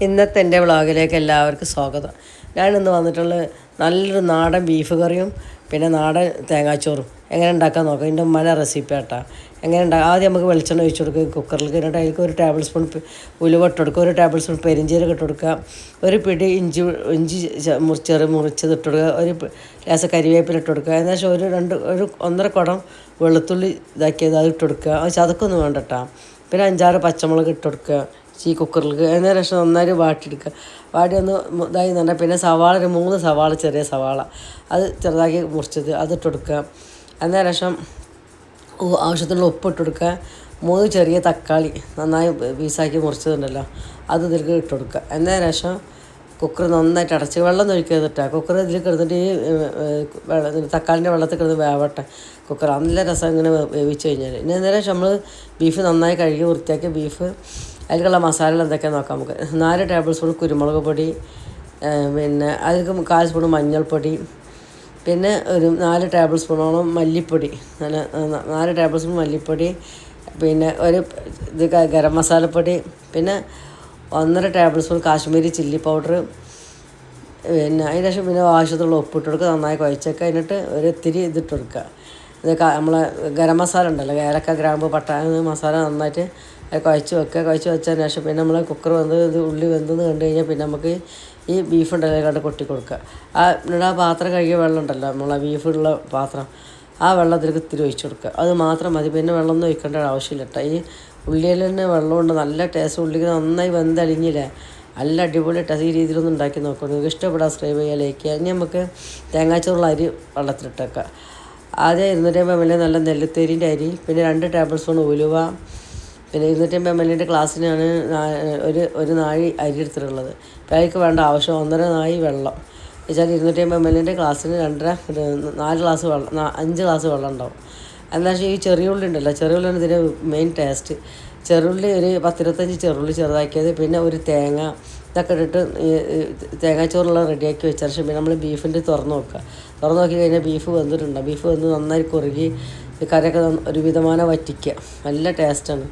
ഇന്നത്തെ എൻ്റെ വ്ളോഗിലേക്ക് എല്ലാവർക്കും സ്വാഗതം. ഞാനിന്ന് വന്നിട്ടുള്ളത് നല്ലൊരു നാടൻ ബീഫ് കറിയും പിന്നെ നാടൻ തേങ്ങാച്ചോറും എങ്ങനെ ഉണ്ടാക്കാൻ നോക്കാം. എൻ്റെ ഉമ്മയുടെ റെസിപ്പി ആട്ടാ. എങ്ങനെ ആദ്യം നമുക്ക് വെളിച്ചെണ്ണ ഒഴിച്ച് കൊടുക്കുക കുക്കറിൽ. എന്നിട്ട് അതിലേക്ക് ഒരു ടേബിൾ സ്പൂൺ ഉലുവ ഇട്ട് കൊടുക്കുക, ഒരു ടേബിൾ സ്പൂൺ പെരിഞ്ചീരകം ഇട്ട് കൊടുക്കുക, ഒരു പിടി ഇഞ്ചി മുറിച്ചത് ഇട്ട് കൊടുക്കുക, ഒരു ലേശം കരിവേപ്പില ഇട്ട് കൊടുക്കുക. ഏകദേശം ഒരു 1.5 കുടം വെളുത്തുള്ളി ഇതാക്കിയത് അത് ഇട്ട് കൊടുക്കുക. അത് ചതക്കൊന്നും വേണ്ട കേട്ടോ. പിന്നെ 5-6 പച്ചമുളക് ഇട്ട് കൊടുക്കുക ഈ കുക്കറിലേക്ക്. അതിന് ശേഷം നന്നായി വാട്ടിയെടുക്കുക. വാടി ഒന്ന് ഇതായി പറഞ്ഞാൽ പിന്നെ സവാള, ഒരു 3 സവാള, ചെറിയ സവാള അത് ചെറുതാക്കി മുറിച്ചത് അതിട്ട് കൊടുക്കുക. അതിന് ശേഷം ആവശ്യത്തിനുള്ള ഉപ്പ് ഇട്ട് കൊടുക്കുക. 3 ചെറിയ തക്കാളി നന്നായി പീസാക്കി മുറിച്ചതുണ്ടല്ലോ അത് ഇതിലേക്ക് ഇട്ട് കൊടുക്കുക. അതിന് ശേഷം കുക്കർ നന്നായിട്ട് അടച്ച് വെള്ളം ഒഴിക്കരുത് കേട്ടോ. കുക്കർ ഇതിൽ കിടന്നിട്ട് ഈ തക്കാളിൻ്റെ വെള്ളത്തിൽ കിടന്ന് വേവട്ടെ കുക്കർ. നല്ല രസം ഇങ്ങനെ വേവിച്ച് കഴിഞ്ഞാൽ ഇനി അന്നേരം നമ്മൾ ബീഫ് നന്നായി കഴുകി വൃത്തിയാക്കിയ ബീഫ് അതിലേക്കുള്ള മസാലകൾ എന്തൊക്കെയാണെന്ന് നോക്കാം നമുക്ക്. 4 ടേബിൾ സ്പൂൺ കുരുമുളക് പൊടി, പിന്നെ അതിലേക്ക് 1/4 സ്പൂൺ മഞ്ഞൾപ്പൊടി, പിന്നെ ഒരു 4 ടേബിൾ സ്പൂണോളം മല്ലിപ്പൊടി, 4 ടേബിൾ സ്പൂൺ മല്ലിപ്പൊടി, പിന്നെ ഇത് ഗരം മസാലപ്പൊടി, പിന്നെ 1.5 table spoon Kashmiri chilli powder, പിന്നെ അതിന് ശേഷം പിന്നെ ആവശ്യത്തിലുള്ള ഉപ്പിട്ട് കൊടുക്കുക. നന്നായി കുഴച്ചേക്കുക. എന്നിട്ട് ഒരു ഇത്തിരി ഇതിട്ട് കൊടുക്കുക. ഇത് നമ്മളെ ഗരം മസാല ഉണ്ടല്ലോ, ഏലക്ക, ഗ്രാമ്പ്, പട്ട മസാല നന്നായിട്ട് കുഴച്ച് വെക്കുക. കുഴച്ച് വെച്ചതിന് ശേഷം പിന്നെ നമ്മൾ കുക്കർ ഇത് ഉള്ളി വെന്തെന്ന് കണ്ടു കഴിഞ്ഞാൽ പിന്നെ നമുക്ക് ഈ ബീഫ് ഉണ്ടല്ലോ കണ്ട് കൊട്ടി കൊടുക്കുക. ആ പാത്രം കഴുകിയ വെള്ളം ഉണ്ടല്ലോ നമ്മളെ ബീഫുള്ള പാത്രം, ആ വെള്ളത്തിലേക്ക് ഇത്തിരി ഒഴിച്ച് കൊടുക്കുക. അത് മാത്രം മതി. പിന്നെ വെള്ളമൊന്നും ഒഴിക്കേണ്ട ആവശ്യമില്ല കേട്ടോ. ഈ ഉള്ളിയിൽ തന്നെ വെള്ളമുണ്ട്, നല്ല ടേസ്റ്റ്. ഉള്ളിക്ക് നന്നായി വെന്തളിഞ്ഞില്ലേ, നല്ല അടിപൊളി ടേസ്റ്റ്. ഈ രീതിയിലൊന്നും ഉണ്ടാക്കി നോക്കുക. നിങ്ങൾക്ക് ഇഷ്ടപ്പെടാൻ സബ്സ്ക്രൈബ് ചെയ്യുക, ലൈക്ക് ചെയ്യുക. ഇനി നമുക്ക് തേങ്ങാച്ചോറുള്ള അരി വെള്ളത്തിലിട്ടേക്കുക. ആദ്യം 250 ml നല്ല നെല്ലുത്തേരിൻ്റെ അരി, പിന്നെ 2 ടേബിൾ സ്പൂൺ ഉലുവ, പിന്നെ 250 ml ഗ്ലാസ്സിനാണ് ഒരു നാഴി അരി എടുത്തിട്ടുള്ളത്. അപ്പോൾ അതിലേക്ക് വേണ്ട ആവശ്യം 1.5 നാഴി വെള്ളം വെച്ചാൽ 250 ml ഗ്ലാസ്സിന് 4 ഗ്ലാസ് വെള്ളം, 5 ഗ്ലാസ് വെള്ളം ഉണ്ടാവും. എന്താണെന്ന് വെച്ചാൽ ഈ ചെറിയുള്ളി ഉണ്ടല്ലോ, ചെറിയുള്ളിയാണ് ഇതിൻ്റെ മെയിൻ ടേസ്റ്റ്. ചെറുള്ളി ഒരു 10-25 ചെറുള്ളി ചെറുതാക്കിയത്, പിന്നെ ഒരു തേങ്ങ, ഇതൊക്കെ ഇട്ടിട്ട് തേങ്ങാച്ചോറുള്ള റെഡിയാക്കി വെച്ച ശേഷം പിന്നെ നമ്മൾ ബീഫിൻ്റെ തുറന്ന് നോക്കി കഴിഞ്ഞാൽ ബീഫ് വെന്തിട്ടുണ്ടോ. ബീഫ് വെന്ത് നന്നായി കുറുകി കറിയൊക്കെ ഒരു വിധമാനം വറ്റിക്കുക. നല്ല ടേസ്റ്റാണ്.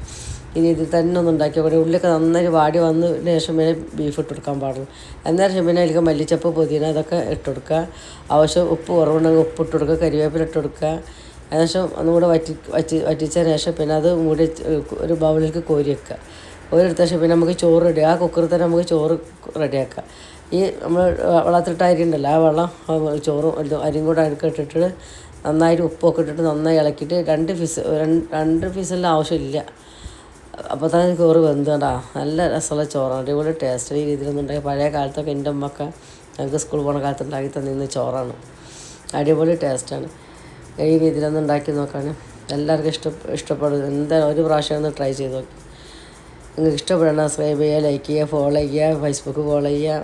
ഈ രീതിയിൽ തന്നെ ഒന്ന് ഉണ്ടാക്കിയ പോലെ ഉള്ളിയൊക്കെ നന്നായി വാടി വന്നതിന് ശേഷം പിന്നെ ബീഫ് ഇട്ട് കൊടുക്കാൻ പാടുള്ളൂ. എന്നേരം പിന്നെ അതിലേക്ക് മല്ലിച്ചപ്പ്, പുതിന അതൊക്കെ ഇട്ട് കൊടുക്കുക. ആവശ്യം ഉപ്പ് കുറവുണ്ടെങ്കിൽ ഉപ്പ് ഇട്ട് കൊടുക്കുക, കരിവേപ്പില ഇട്ട് കൊടുക്കുക. അതിനുശേഷം ഒന്നും കൂടെ വറ്റിച്ചതിന് ശേഷം പിന്നെ അത് മൂടി ഒരു ബൗളിലേക്ക് കോരി വെക്കുക. കോരിയെടുത്ത ശേഷം പിന്നെ നമുക്ക് ചോറ് റെഡി, ആ കുക്കറിൽ തന്നെ നമുക്ക് ചോറ് റെഡിയാക്കാം. ഈ നമ്മൾ വെള്ളത്തിലിട്ട അരി ഉണ്ടല്ലോ, ആ വെള്ളം ചോറും അരിയും കൂടെ ഇട്ടിട്ട് നന്നായിട്ട് ഉപ്പൊക്കെ ഇട്ടിട്ട് നന്നായി ഇളക്കിയിട്ട് 2 ഫിസിലിൻ്റെ ആവശ്യമില്ല. അപ്പോൾ തന്നെ ചോറ് വെന്തണ്ടാ. നല്ല രസമുള്ള ചോറാണ്, അടിപൊളി ടേസ്റ്റ്. ഈ രീതിയിലൊന്നും ഉണ്ടാക്കി പഴയ കാലത്തൊക്കെ എൻ്റെ അമ്മയൊക്കെ ഞങ്ങൾക്ക് സ്കൂൾ പോകുന്ന കാലത്ത് ഉണ്ടാക്കി തന്നിരുന്ന ചോറാണ്. അടിപൊളി ടേസ്റ്റാണ്. ഈ രീതിയിലൊന്നും ഉണ്ടാക്കി നോക്കാൻ എല്ലാവർക്കും ഇഷ്ടപ്പെടും. എന്തായാലും ഒരു പ്രാവശ്യം ഒന്ന് ട്രൈ ചെയ്ത് നോക്കി. നിങ്ങൾക്ക് ഇഷ്ടപ്പെടണം സബ്സ്ക്രൈബ് ചെയ്യുക, ലൈക്ക് ചെയ്യുക, ഫോളോ ചെയ്യുക, ഫേസ്ബുക്ക് ഫോളോ ചെയ്യുക.